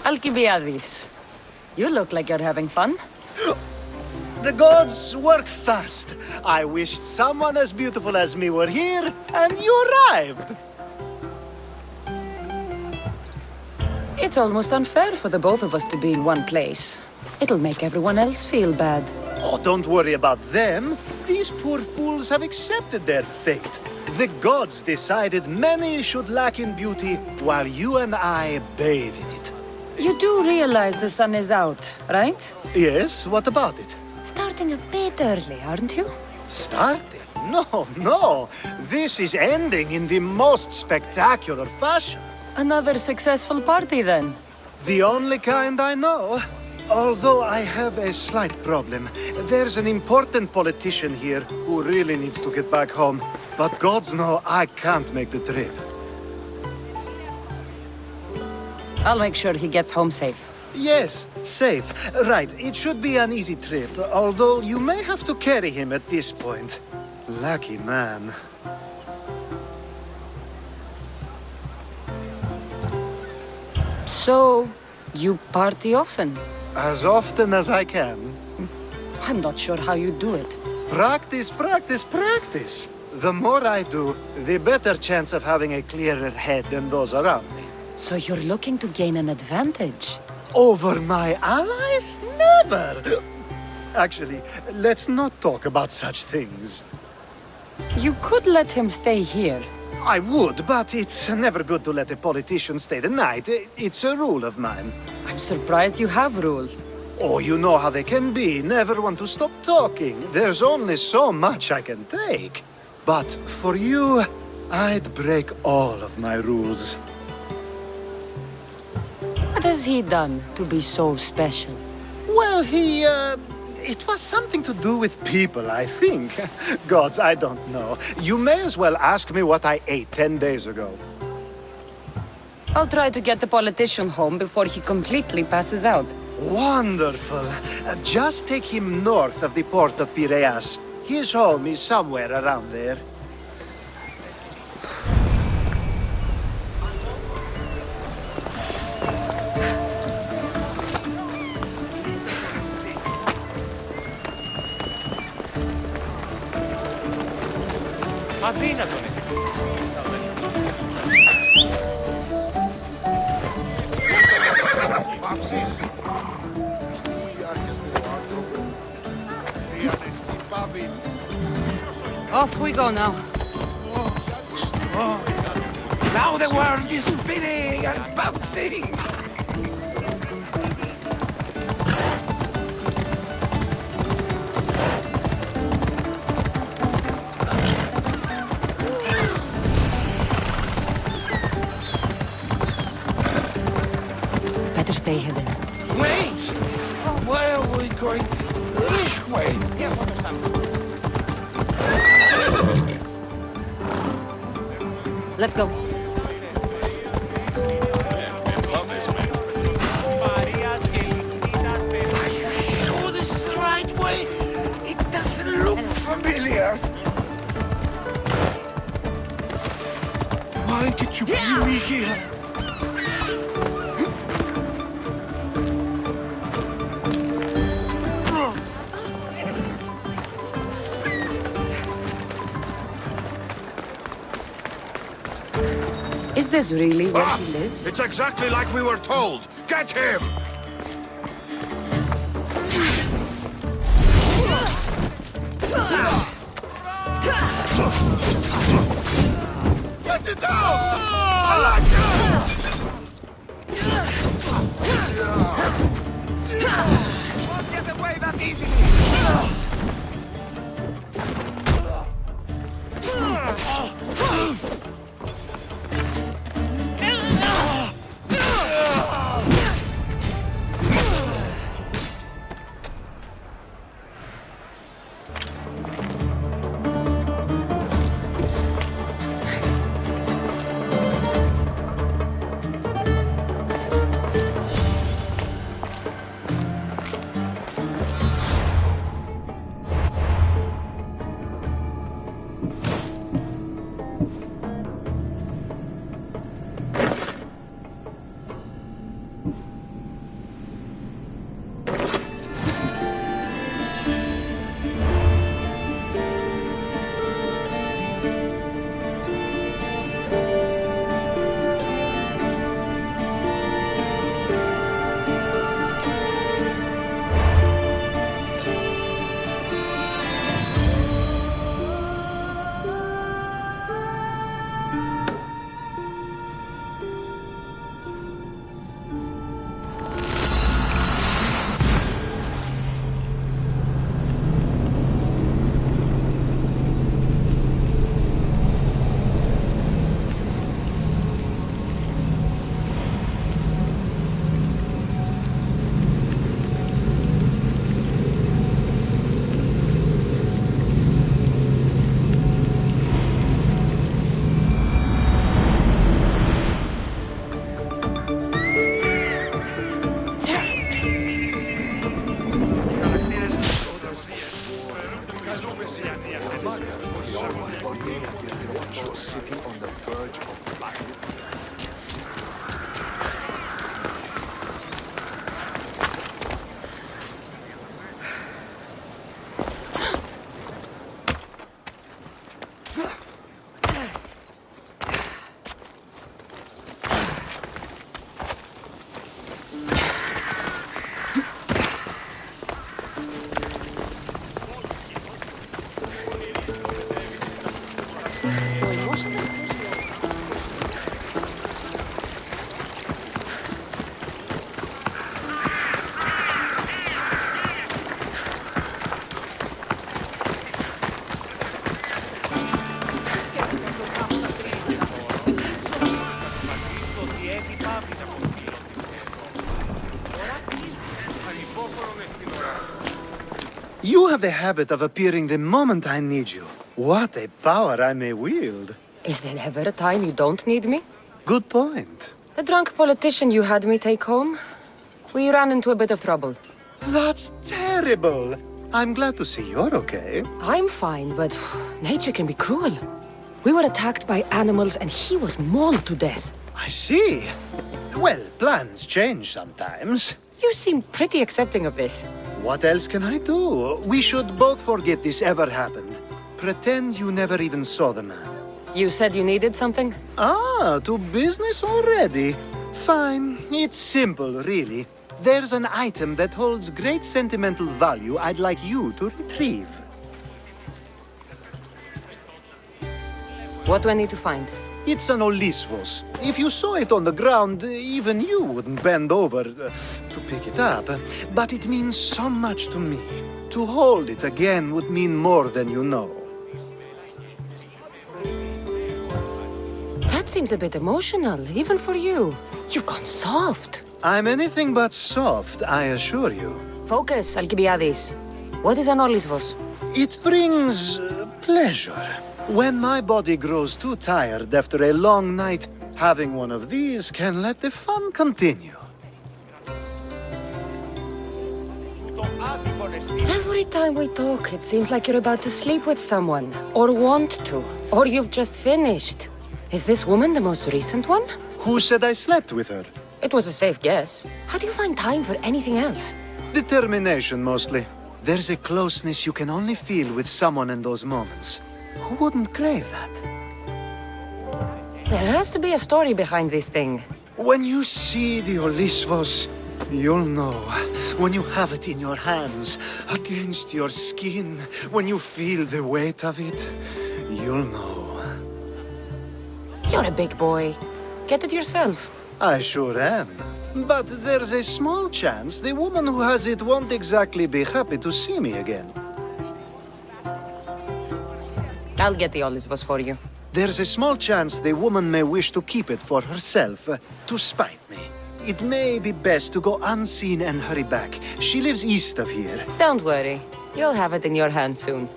Alkibiades, you look like you're having fun. The gods work fast. I wished someone as beautiful as me were here, and you arrived. It's almost unfair for the both of us to be in one place. It'll make everyone else feel bad. Oh, don't worry about them. These poor fools have accepted their fate. The gods decided many should lack in beauty, while you and I bathe in it. You do realize the sun is out, right? Yes, what about it? Starting a bit early, aren't you? Starting? No. This is ending in the most spectacular fashion. Another successful party, then. The only kind I know. Although I have a slight problem. There's an important politician here who really needs to get back home. But gods know I can't make the trip. I'll make sure he gets home safe. Yes, safe. Right, it should be an easy trip, although you may have to carry him at this point. Lucky man. So, you party often? As often as I can. I'm not sure how you do it. Practice. The more I do, the better chance of having a clearer head than those around me. So you're looking to gain an advantage? Over my allies? Never! Actually, let's not talk about such things. You could let him stay here. I would, but it's never good to let a politician stay the night. It's a rule of mine. I'm surprised you have rules. Oh, you know how they can be. Never want to stop talking. There's only so much I can take. But for you, I'd break all of my rules. What has he done to be so special? Well, it was something to do with people, I think. Gods, I don't know. You may as well ask me what I ate 10 days ago. I'll try to get the politician home before he completely passes out. Wonderful. Just take him north of the port of Piraeus. His home is somewhere around there. Αδύνατον εσύ. Παύσεις. Off we go now. Now the world is spinning and bouncing. Better stay hidden. Wait! Where are we going? This way. Let's go. Are you sure this is the right way? It doesn't look familiar. Why did you bring me here? Is this really where he lives? It's exactly like we were told. Get him! Get Won't get away that easily! You're sitting on the verge of battle. You have the habit of appearing the moment I need you. What a power I may wield. Is there ever a time you don't need me? Good point. The drunk politician you had me take home? We ran into a bit of trouble. That's terrible. I'm glad to see you're okay. I'm fine, but nature can be cruel. We were attacked by animals and he was mauled to death. I see. Well, plans change sometimes. You seem pretty accepting of this. What else can I do? We should both forget this ever happened. Pretend you never even saw the man. You said you needed something? Ah, to business already? Fine. It's simple, really. There's an item that holds great sentimental value I'd like you to retrieve. What do I need to find? It's an Olisvos. If you saw it on the ground, even you wouldn't bend over to pick it up. But it means so much to me. To hold it again would mean more than you know. That seems a bit emotional, even for you. You've gone soft. I'm anything but soft, I assure you. Focus, Alkibiades. What is an Olisvos? It brings pleasure. When my body grows too tired after a long night, having one of these can let the fun continue. Every time we talk, it seems like you're about to sleep with someone. Or want to. Or you've just finished. Is this woman the most recent one? Who said I slept with her? It was a safe guess. How do you find time for anything else? Determination, mostly. There's a closeness you can only feel with someone in those moments. Who wouldn't crave that? There has to be a story behind this thing. When you see the Olisvos, you'll know. When you have it in your hands, against your skin, when you feel the weight of it, you'll know. You're a big boy. Get it yourself. I sure am. But there's a small chance the woman who has it won't exactly be happy to see me again. I'll get the olivos for you. There's a small chance the woman may wish to keep it for herself, to spite me. It may be best to go unseen and hurry back. She lives east of here. Don't worry. You'll have it in your hand soon.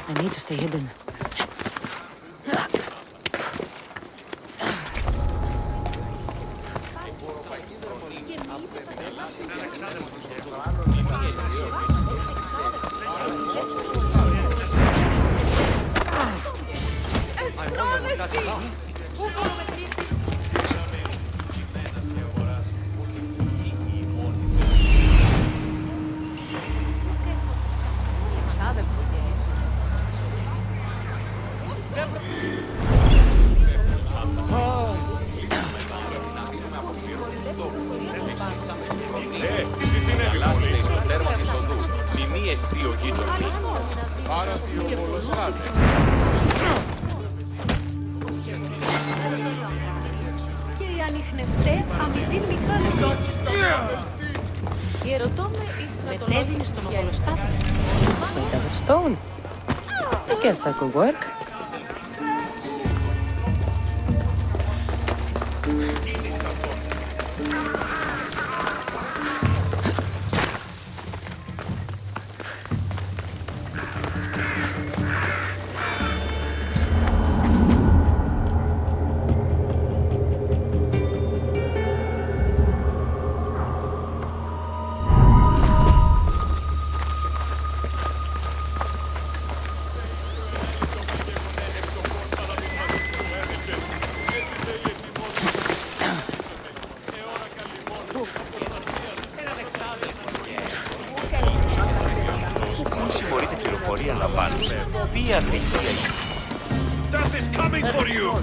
I need to stay hidden. It's made out of stone. I guess that could work. Death is coming for you!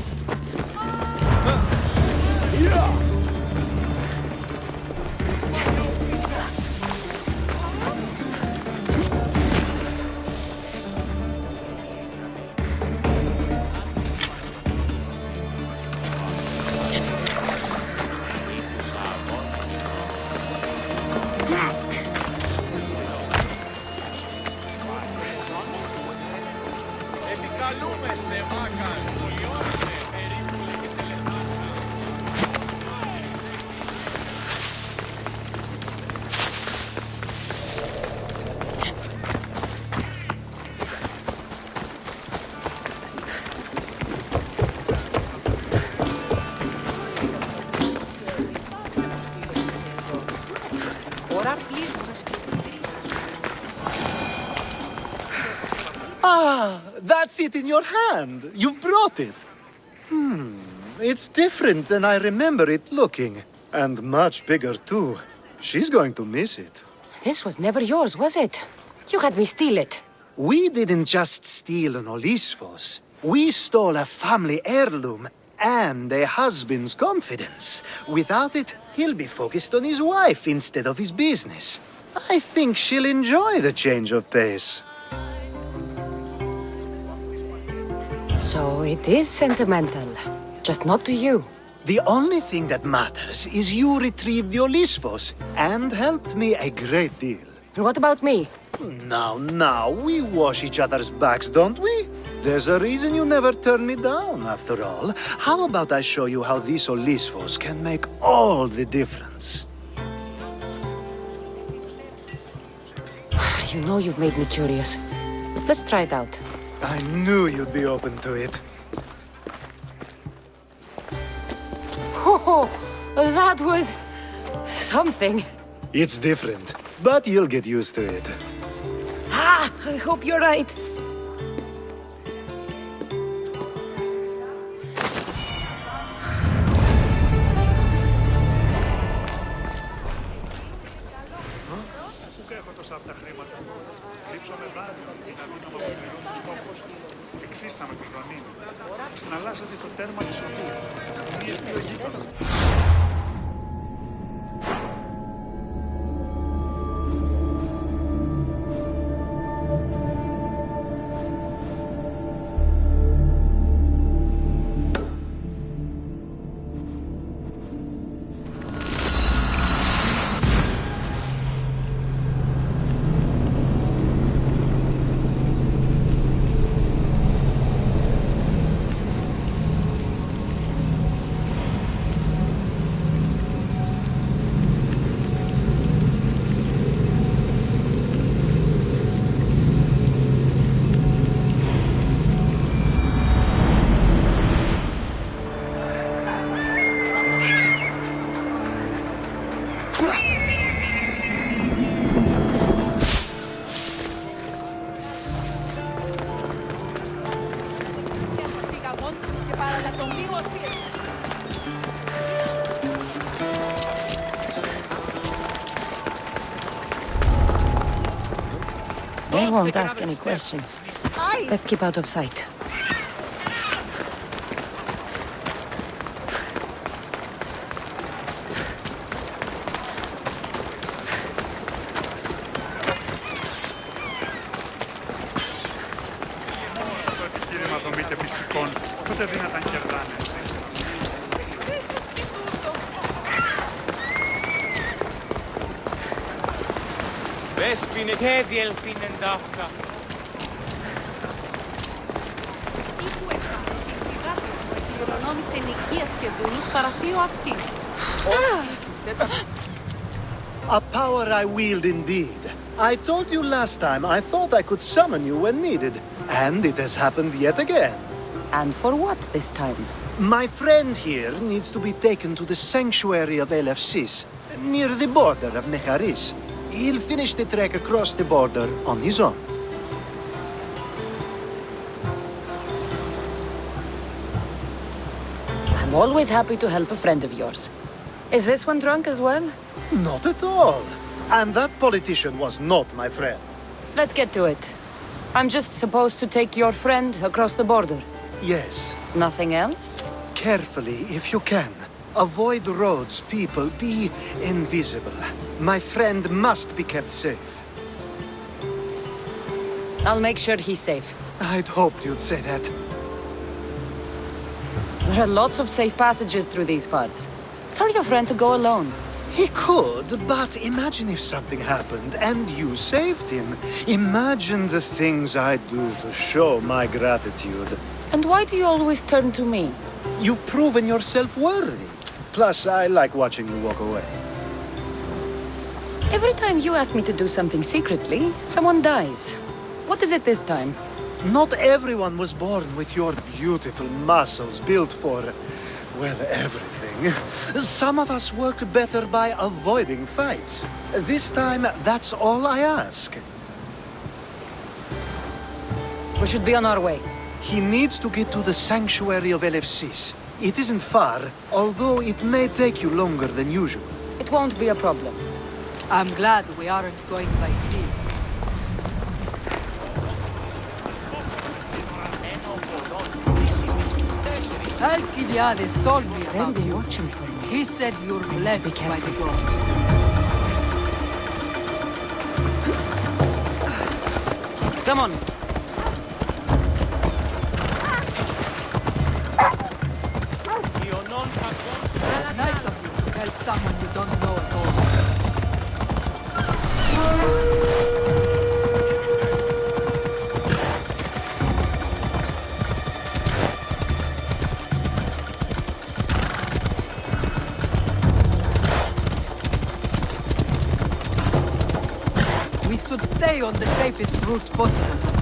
Ah, that's it in your hand. You brought it. It's different than I remember it looking. And much bigger, too. She's going to miss it. This was never yours, was it? You had me steal it. We didn't just steal an Olisfos. We stole a family heirloom and a husband's confidence. Without it, he'll be focused on his wife instead of his business. I think she'll enjoy the change of pace. So it is sentimental. Just not to you. The only thing that matters is you retrieved the Olisfos and helped me a great deal. And what about me? Now, we wash each other's backs, don't we? There's a reason you never turned me down, after all. How about I show you how these Olisfos can make all the difference? You know you've made me curious. Let's try it out. I knew you'd be open to it. Oh, that was... something. It's different, but you'll get used to it. Ah, I hope you're right. They won't ask any questions. Let's keep out of sight. Δέσποινε και διελθύνεν ταύτα. Κληρονόμησε νοικίας και δούλους παραθείο αυτής. A power I wield indeed. I told you last time I thought I could summon you when needed, and it has happened yet again. And for what this time? My friend here needs to be taken to the sanctuary of Elefsis, near the border of Mecharis. He'll finish the trek across the border on his own. I'm always happy to help a friend of yours. Is this one drunk as well? Not at all. And that politician was not my friend. Let's get to it. I'm just supposed to take your friend across the border. Yes. Nothing else? Carefully, if you can. Avoid roads, people. Be invisible. My friend must be kept safe. I'll make sure he's safe. I'd hoped you'd say that. There are lots of safe passages through these parts. Tell your friend to go alone. He could, but imagine if something happened and you saved him. Imagine the things I'd do to show my gratitude. And why do you always turn to me? You've proven yourself worthy. Plus, I like watching you walk away. Every time you ask me to do something secretly, someone dies. What is it this time? Not everyone was born with your beautiful muscles built for, well, everything. Some of us work better by avoiding fights. This time, that's all I ask. We should be on our way. He needs to get to the sanctuary of Elefsis. It isn't far, although it may take you longer than usual. It won't be a problem. I'm glad we aren't going by sea. Alkibiades told me They'll about be you. watching for me. He said you're blessed Be by the careful. gods. Come on. It's nice of you to help someone you don't know at all. should stay on the safest route possible.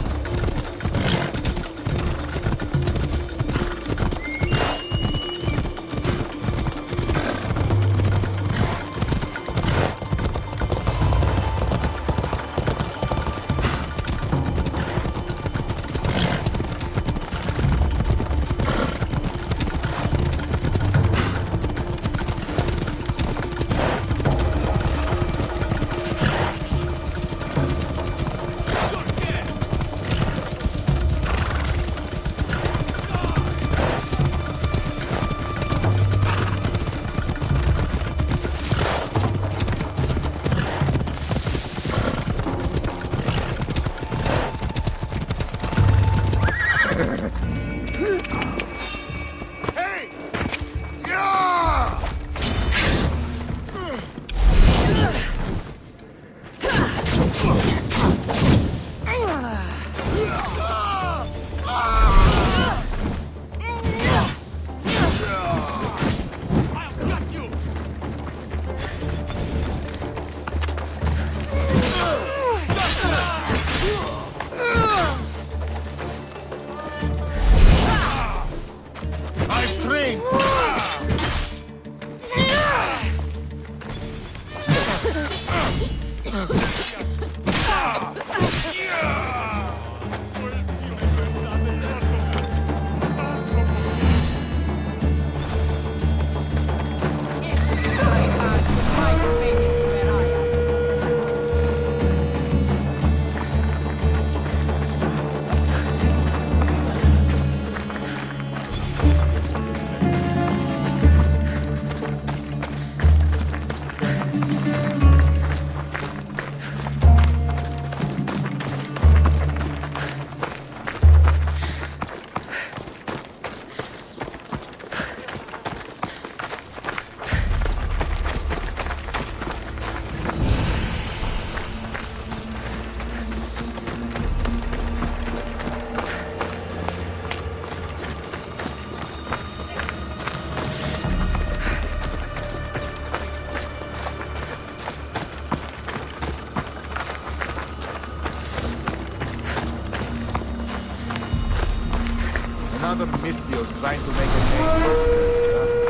Another Misthios trying to make a name for himself,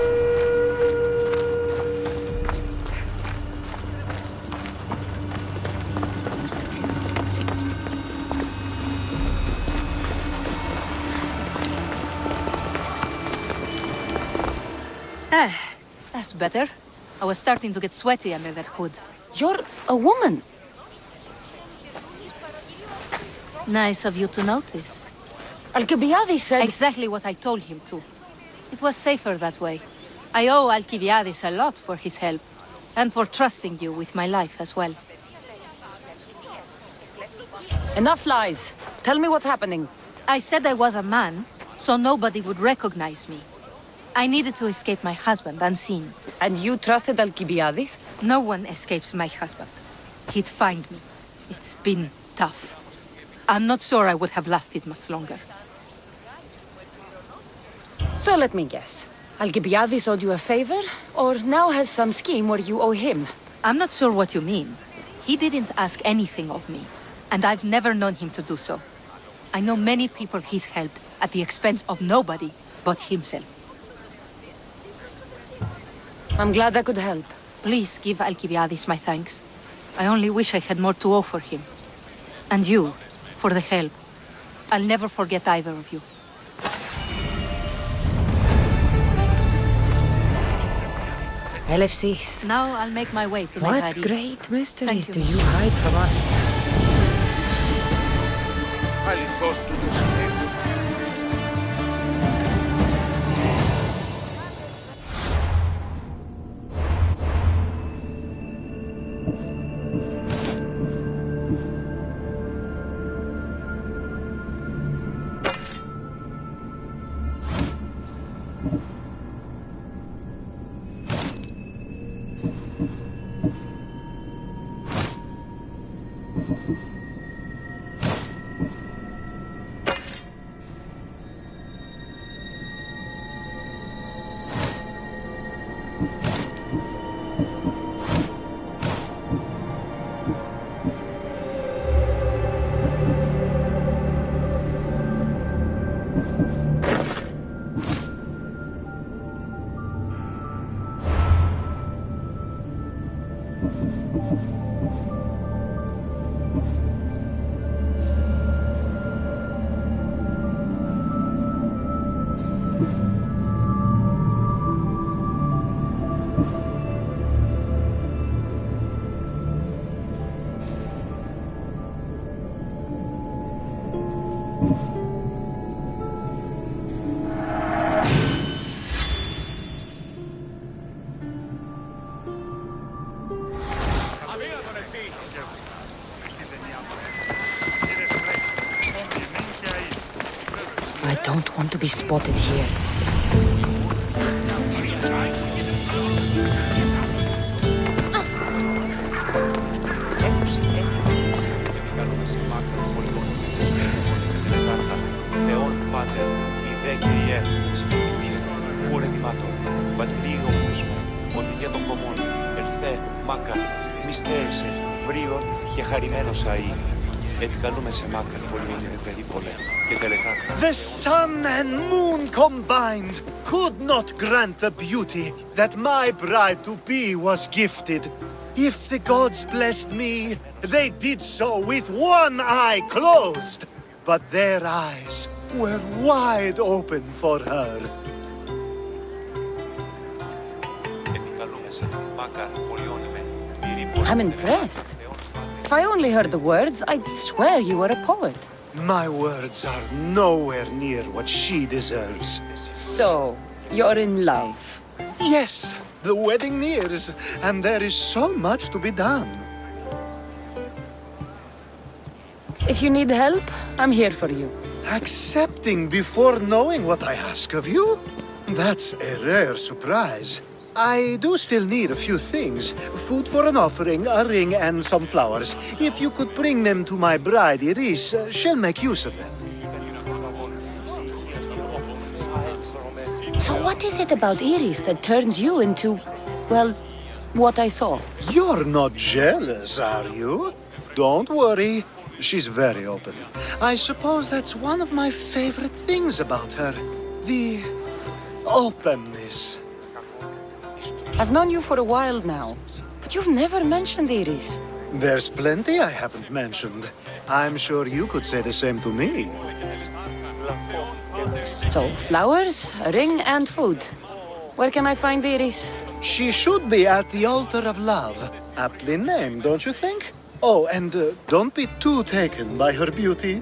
That's better. I was starting to get sweaty under that hood. You're a woman. Nice of you to notice. Alkibiades said... Exactly what I told him to. It was safer that way. I owe Alkibiades a lot for his help, and for trusting you with my life as well. Enough lies. Tell me what's happening. I said I was a man, so nobody would recognize me. I needed to escape my husband unseen. And you trusted Alkibiades? No one escapes my husband. He'd find me. It's been tough. I'm not sure I would have lasted much longer. So let me guess. Alkibiades owed you a favor, or now has some scheme where you owe him? I'm not sure what you mean. He didn't ask anything of me, and I've never known him to do so. I know many people he's helped at the expense of nobody but himself. I'm glad I could help. Please give Alkibiades my thanks. I only wish I had more to offer him. And you, for the help. I'll never forget either of you. LFCs. Now I'll make my way to the What Hades. great mysteries Thank do you. you hide from us? Αληθώς του το συνέβη. to be spotted here. The sun and moon combined could not grant the beauty that my bride-to-be was gifted. If the gods blessed me, they did so with one eye closed. But their eyes were wide open for her. I'm impressed. If I only heard the words, I'd swear you were a poet. My words are nowhere near what she deserves. So, you're in love. Yes, the wedding nears, and there is so much to be done. If you need help, I'm here for you. Accepting before knowing what I ask of you? That's a rare surprise. I do still need a few things. Food for an offering, a ring, and some flowers. If you could bring them to my bride, Iris, she'll make use of them. So what is it about Iris that turns you into, well, what I saw? You're not jealous, are you? Don't worry. She's very open. I suppose that's one of my favorite things about her. The openness. I've known you for a while now, but you've never mentioned Iris. There's plenty I haven't mentioned. I'm sure you could say the same to me. So, flowers, a ring, and food. Where can I find Iris? She should be at the altar of love. Aptly named, don't you think? Oh, and don't be too taken by her beauty.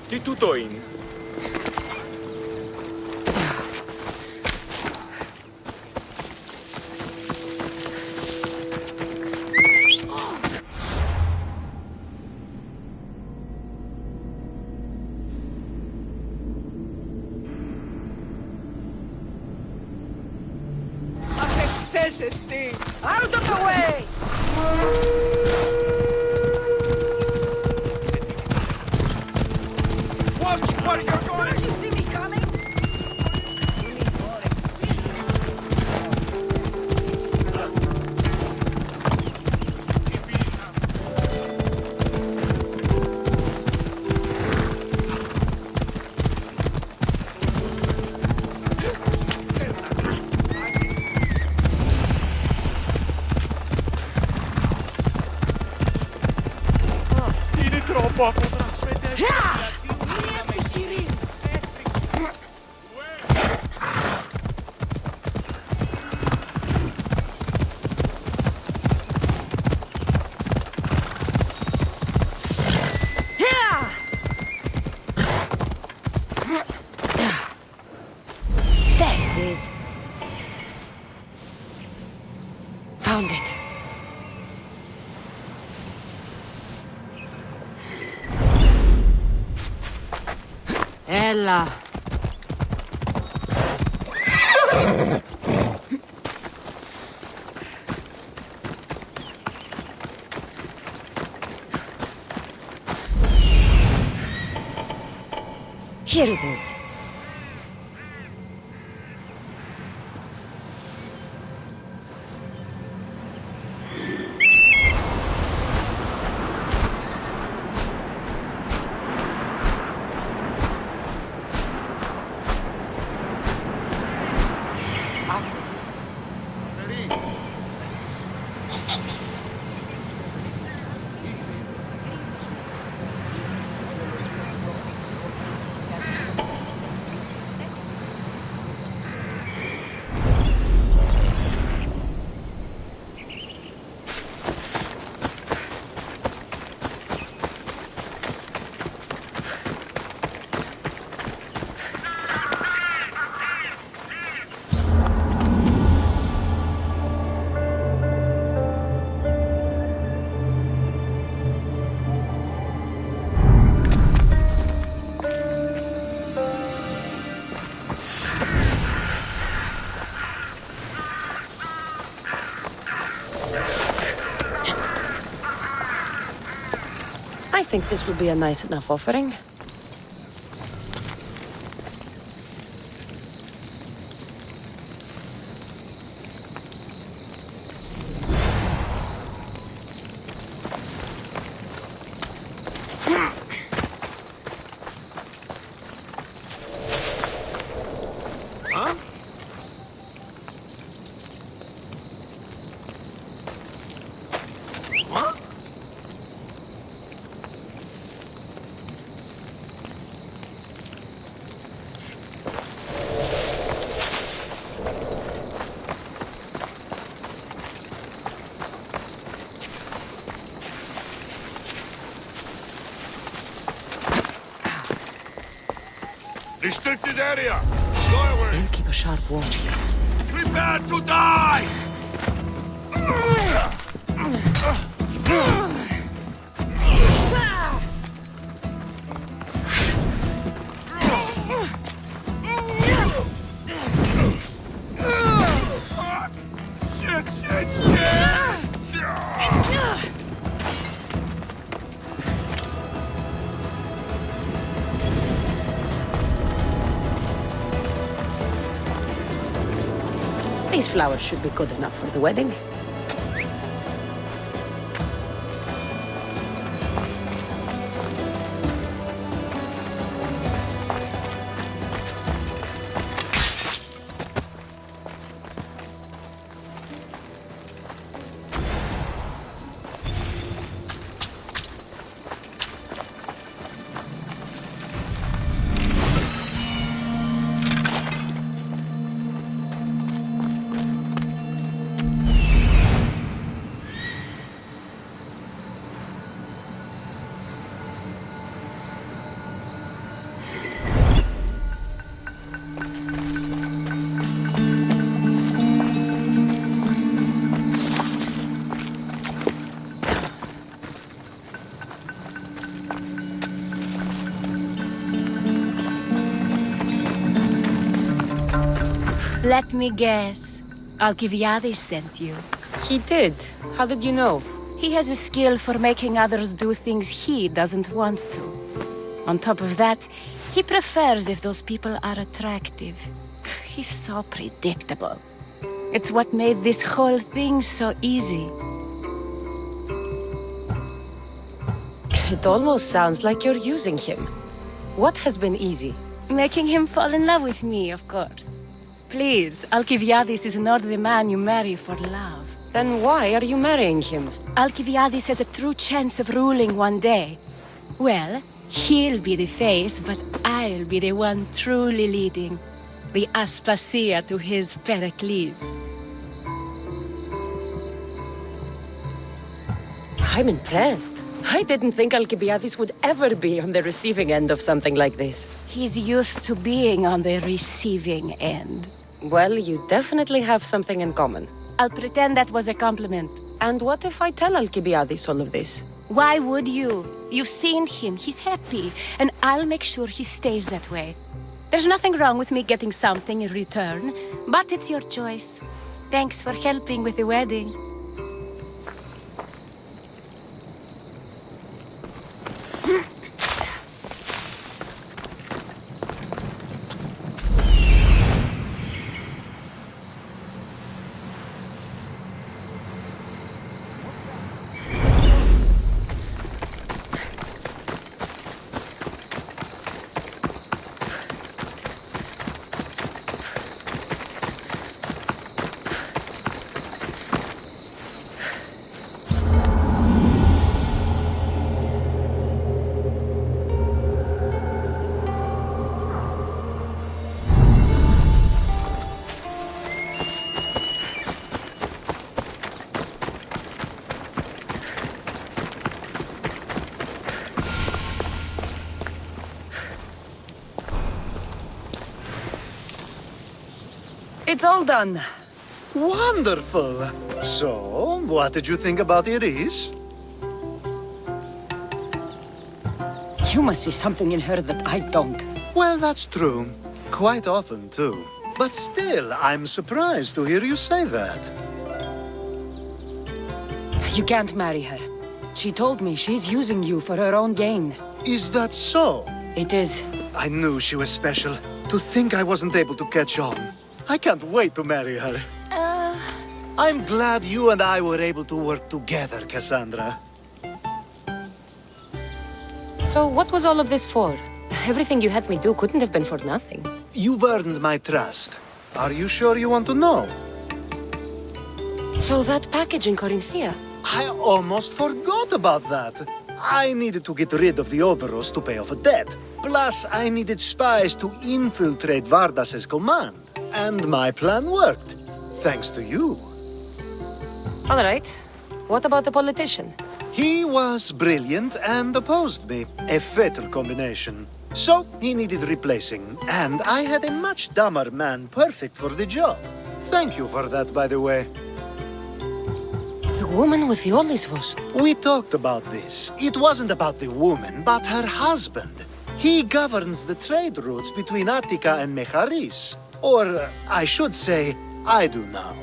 Τι τούτο είναι? Αχ, εστί! Out of the way! Watch where you're going! Don't you see me coming? Είναι τρόπο από There it is. Found it. Ella. Here it is. think this will be a nice enough offering? Restricted area! Doorway! I'll keep a sharp watch here. Prepare to die! These flowers should be good enough for the wedding. Let me guess. Alkibiades sent you. He did. How did you know? He has a skill for making others do things he doesn't want to. On top of that, he prefers if those people are attractive. He's so predictable. It's what made this whole thing so easy. It almost sounds like you're using him. What has been easy? Making him fall in love with me, of course. Please, Alkibiades is not the man you marry for love. Then why are you marrying him? Alkibiades has a true chance of ruling one day. Well, he'll be the face, but I'll be the one truly leading. The Aspasia to his Pericles. I'm impressed. I didn't think Alkibiades would ever be on the receiving end of something like this. He's used to being on the receiving end. Well, you definitely have something in common. I'll pretend that was a compliment. And what if I tell Alkibiades all of this? Why would you? You've seen him, he's happy, and I'll make sure he stays that way. There's nothing wrong with me getting something in return, but it's your choice. Thanks for helping with the wedding. It's all done. Wonderful! So, what did you think about Iris? You must see something in her that I don't. Well, that's true. Quite often, too. But still, I'm surprised to hear you say that. You can't marry her. She told me she's using you for her own gain. Is that so? It is. I knew she was special. To think I wasn't able to catch on. I can't wait to marry her. I'm glad you and I were able to work together, Kassandra. So what was all of this for? Everything you had me do couldn't have been for nothing. You've earned my trust. Are you sure you want to know? So that package in Corinthia? I almost forgot about that. I needed to get rid of the Odoros to pay off a debt. Plus, I needed spies to infiltrate Vardas's command. And my plan worked. Thanks to you. All right. What about the politician? He was brilliant and opposed me. A fatal combination. So, he needed replacing. And I had a much dumber man perfect for the job. Thank you for that, by the way. The woman with the Olisvos. We talked about this. It wasn't about the woman, but her husband. He governs the trade routes between Attica and Mecharis. Or, I should say, I do now.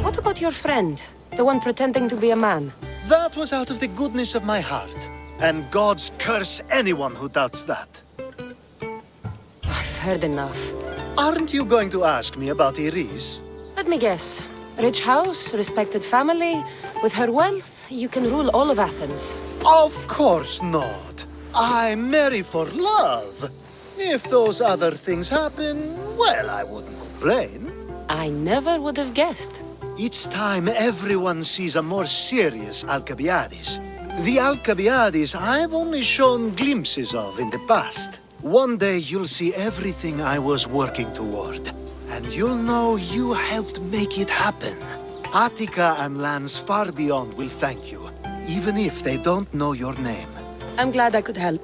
What about your friend? The one pretending to be a man? That was out of the goodness of my heart. And gods curse anyone who doubts that. I've heard enough. Aren't you going to ask me about Iris? Let me guess. Rich house, respected family. With her wealth, you can rule all of Athens. Of course not. I marry for love. If those other things happen, well, I wouldn't complain. I never would have guessed. Each time everyone sees a more serious Alkibiades. The Alkibiades I've only shown glimpses of in the past. One day you'll see everything I was working toward. And you'll know you helped make it happen. Attica and lands far beyond will thank you, even if they don't know your name. I'm glad I could help.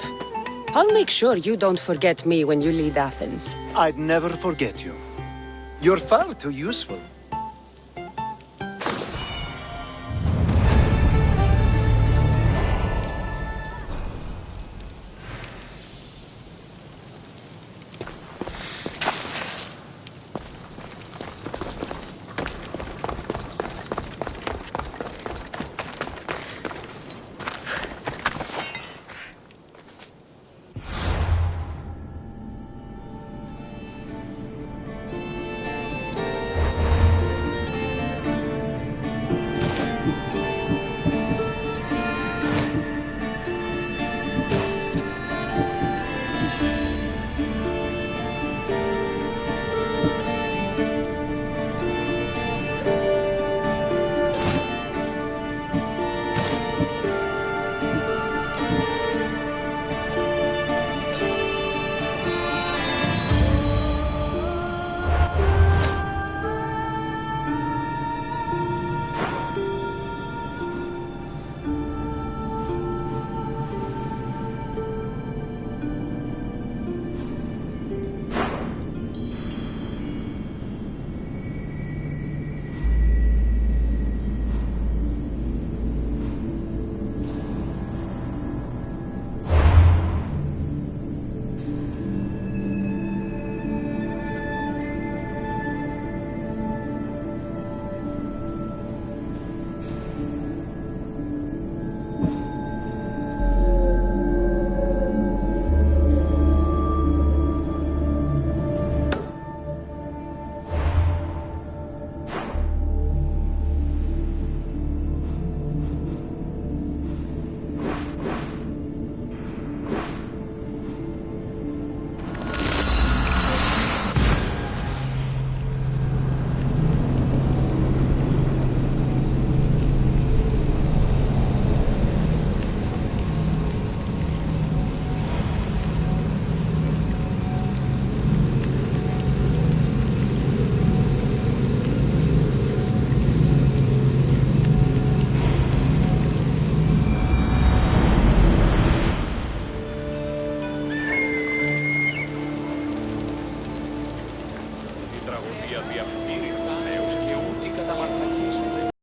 I'll make sure you don't forget me when you lead Athens. I'd never forget you. You're far too useful. τραγωδία διαφθείρης